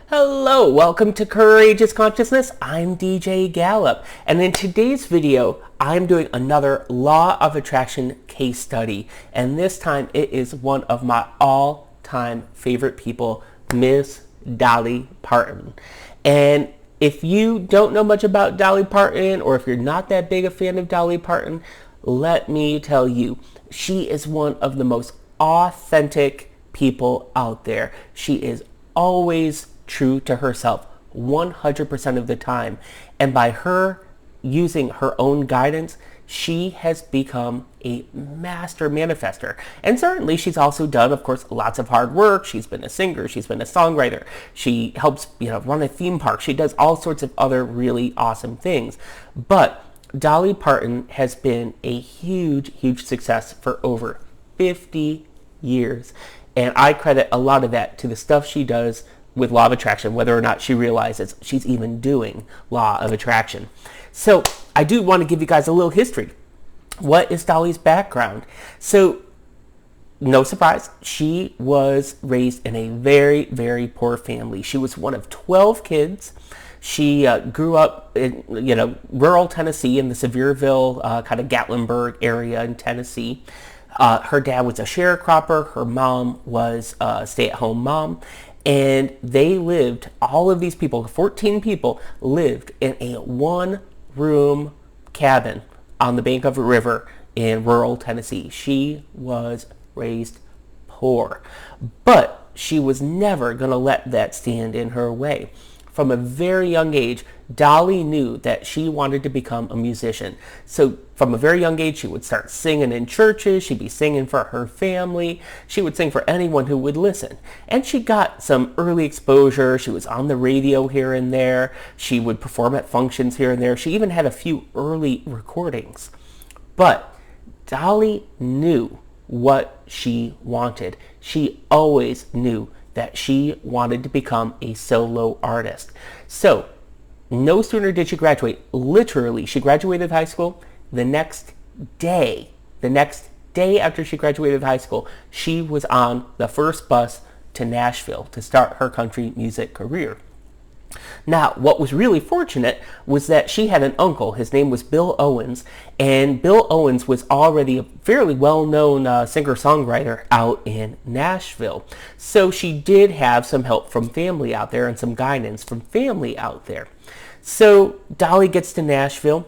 Hello, welcome to Courageous Consciousness. I'm DJ Gallup, and in today's video, I'm doing another Law of Attraction case study, and this time it is one of my all-time favorite people, Miss Dolly Parton. And if you don't know much about Dolly Parton, or if you're not that big a fan of Dolly Parton, let me tell you, she is one of the most authentic people out there. She is always true to herself 100% of the time, and by her using her own guidance, she has become a master manifester. And certainly she's also done, of course, lots of hard work. She's been a singer, she's been a songwriter, she helps run a theme park, she does all sorts of other really awesome things. But Dolly Parton has been a huge success for over 50 years, and I credit a lot of that to the stuff she does with Law of Attraction, whether or not she realizes she's even doing Law of Attraction. So I do want to give you guys a little history. What is Dolly's background? So no surprise, she was raised in a very poor family. She was one of 12 kids. She grew up in rural Tennessee, in the Sevierville, kind of Gatlinburg area in Tennessee. Her dad was a sharecropper. Her mom was a stay-at-home mom. And they lived, all of these people, 14 people, lived in a one-room cabin on the bank of a river in rural Tennessee. She was raised poor, but she was never going to let that stand in her way. From a very young age, Dolly knew that she wanted to become a musician. So from a very young age, she would start singing in churches. She'd be singing for her family. She would sing for anyone who would listen. And she got some early exposure. She was on the radio here and there. She would perform at functions here and there. She even had a few early recordings. But Dolly knew what she wanted. She always knew that she wanted to become a solo artist. So no sooner did she graduate, literally, she graduated high school, the next day after she graduated high school, she was on the first bus to Nashville to start her country music career. Now, what was really fortunate was that she had an uncle. His name was Bill Owens, and Bill Owens was already a fairly well-known singer-songwriter out in Nashville. So she did have some help from family out there and some guidance from family out there. So Dolly gets to Nashville.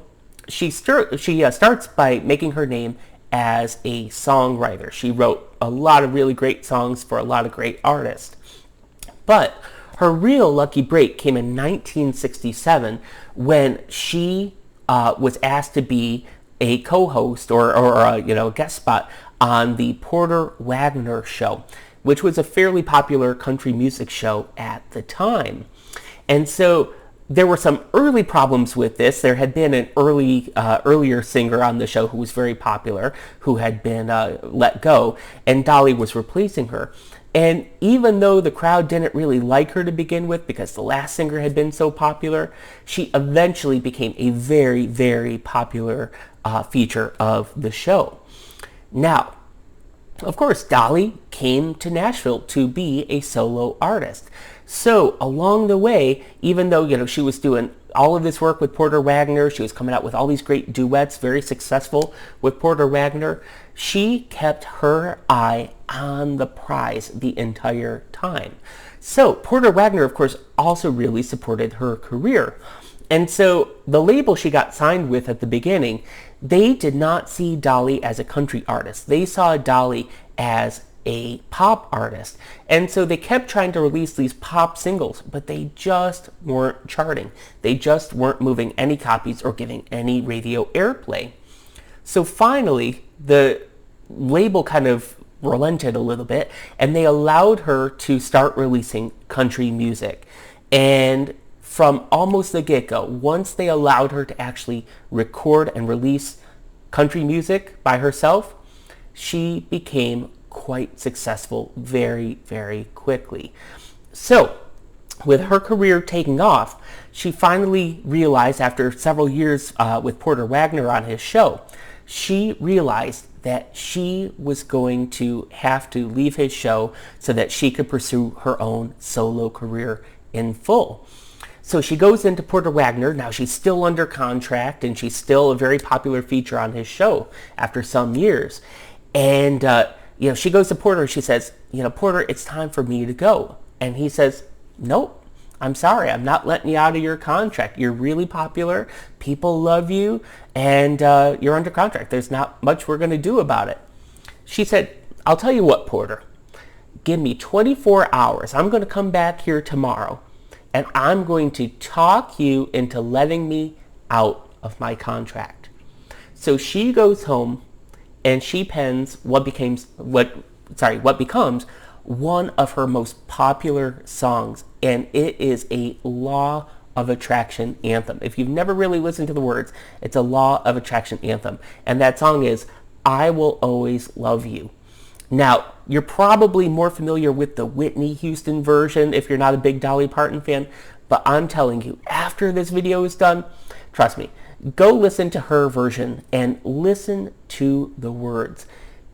She starts by making her name as a songwriter. She wrote a lot of really great songs for a lot of great artists. But her real lucky break came in 1967 when she was asked to be a co-host or a guest spot on the Porter Wagoner Show, which was a fairly popular country music show at the time. And so there were some early problems with this. There had been an earlier singer on the show who was very popular, who had been let go, and Dolly was replacing her. And even though the crowd didn't really like her to begin with because the last singer had been so popular, she eventually became a very popular feature of the show. Now, of course, Dolly came to Nashville to be a solo artist. So along the way, even though she was doing all of this work with Porter Wagoner, she was coming out with all these great duets, very successful with Porter Wagoner, she kept her eye on the prize the entire time. So Porter Wagoner, of course, also really supported her career. And so the label she got signed with at the beginning, they did not see Dolly as a country artist. They saw Dolly as a pop artist. And so they kept trying to release these pop singles, but they just weren't charting. They just weren't moving any copies or giving any radio airplay. So finally, the label kind of relented a little bit, and they allowed her to start releasing country music. And from almost the get-go, once they allowed her to actually record and release country music by herself, she became quite successful very quickly. So with her career taking off, she finally realized, after several years with Porter Wagoner on his show, she realized that she was going to have to leave his show so that she could pursue her own solo career in full. So she goes into Porter Wagoner. Now she's still under contract and she's still a very popular feature on his show after some years. And, she goes to Porter and she says, Porter, it's time for me to go. And he says, nope, I'm sorry. I'm not letting you out of your contract. You're really popular. People love you and you're under contract. There's not much we're going to do about it. She said, I'll tell you what, Porter, give me 24 hours. I'm going to come back here tomorrow. And I'm going to talk you into letting me out of my contract. So she goes home and she pens what becomes one of her most popular songs, and it is a law of attraction anthem. If you've never really listened to the words, it's a law of attraction anthem. And that song is I Will Always Love You. Now, you're probably more familiar with the Whitney Houston version if you're not a big Dolly Parton fan, but I'm telling you, after this video is done, trust me, go listen to her version and listen to the words.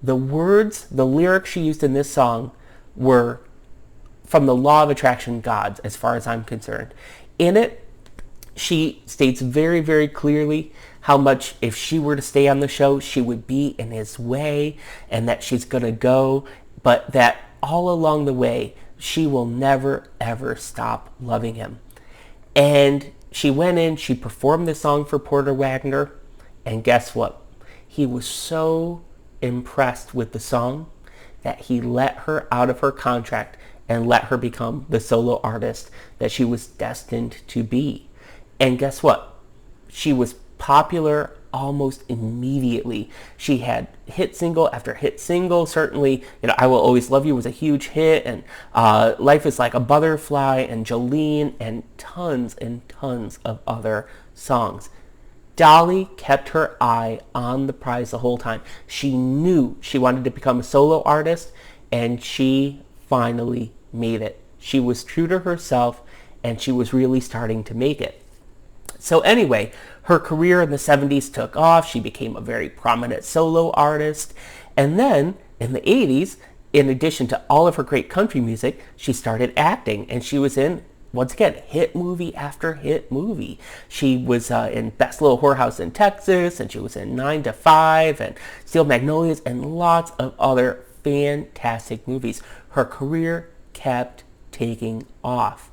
The lyrics she used in this song were from the law of attraction gods, as far as I'm concerned. In it, she states very, very clearly how much if she were to stay on the show, she would be in his way and that she's going to go, but that all along the way, she will never, ever stop loving him. And she went in, she performed the song for Porter Wagoner, and guess what? He was so impressed with the song that he let her out of her contract and let her become the solo artist that she was destined to be. And guess what? She was popular almost immediately. She had hit single after hit single. Certainly, I Will Always Love You was a huge hit, and Life is Like a Butterfly, and Jolene, and tons of other songs. Dolly kept her eye on the prize the whole time. She knew she wanted to become a solo artist, and she finally made it. She was true to herself, and she was really starting to make it. So anyway, her career in the 70s took off. She became a very prominent solo artist. And then in the 80s, in addition to all of her great country music, she started acting. And she was in, once again, hit movie after hit movie. She was in Best Little Whorehouse in Texas, and she was in 9 to 5 and Steel Magnolias and lots of other fantastic movies. Her career kept taking off.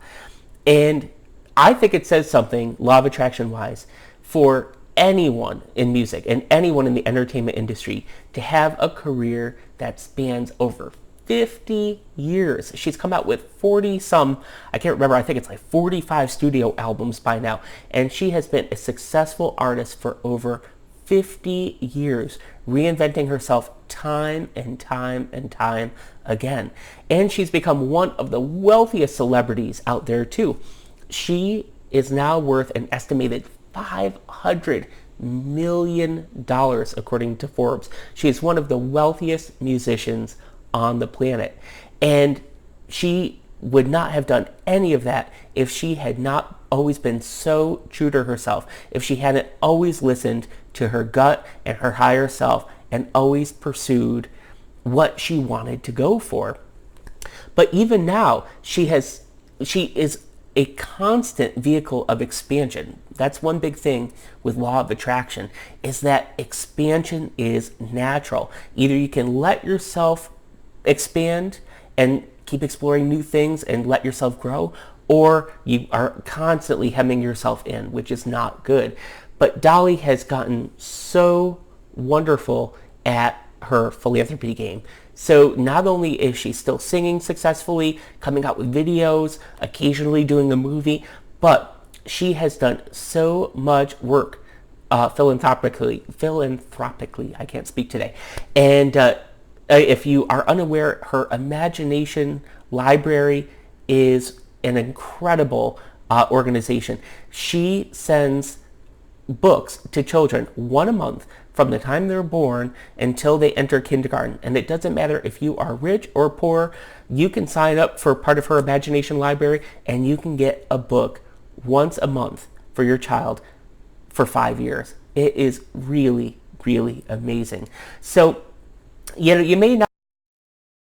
And I think it says something, law of attraction wise, for anyone in music and anyone in the entertainment industry to have a career that spans over 50 years. She's come out with 40 some, I can't remember, I think it's like 45 studio albums by now. And she has been a successful artist for over 50 years, reinventing herself time and time and time again. And she's become one of the wealthiest celebrities out there too. She is now worth an estimated $500 million, according to Forbes. She is one of the wealthiest musicians on the planet. And she would not have done any of that if she had not always been so true to herself, if she hadn't always listened to her gut and her higher self and always pursued what she wanted to go for. But even now, she is a constant vehicle of expansion. That's one big thing with law of attraction, is that expansion is natural. Either you can let yourself expand and keep exploring new things and let yourself grow, or you are constantly hemming yourself in, which is not good. But Dolly has gotten so wonderful at her philanthropy game. So not only is she still singing successfully, coming out with videos, occasionally doing a movie, but she has done so much work philanthropically, I can't speak today. And if you are unaware, her imagination library is an incredible organization. She sends books to children, one a month, from the time they're born until they enter kindergarten. And it doesn't matter if you are rich or poor, you can sign up for part of her imagination library and you can get a book once a month for your child for 5 years. It is really, really amazing. So You may not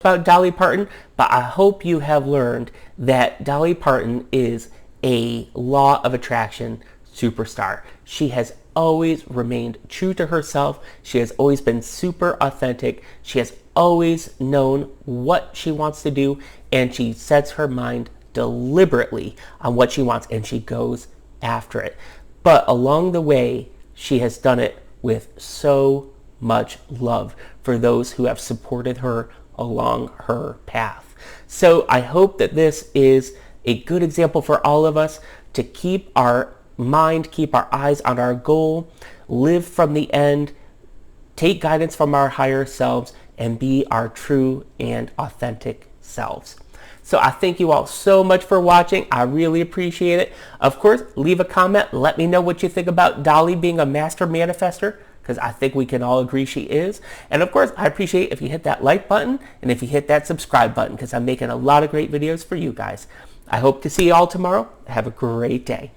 know about Dolly Parton, but I hope you have learned that Dolly Parton is a law of attraction superstar. She has always remained true to herself. She has always been super authentic. She has always known what she wants to do, and she sets her mind deliberately on what she wants, and she goes after it. But along the way, she has done it with so much love for those who have supported her along her path. So I hope that this is a good example for all of us to keep our mind, keep our eyes on our goal, live from the end, take guidance from our higher selves, and be our true and authentic selves. So I thank you all so much for watching. I really appreciate it. Of course, leave a comment. Let me know what you think about Dolly being a master manifester, because I think we can all agree she is. And of course, I appreciate if you hit that like button and if you hit that subscribe button, because I'm making a lot of great videos for you guys. I hope to see you all tomorrow. Have a great day.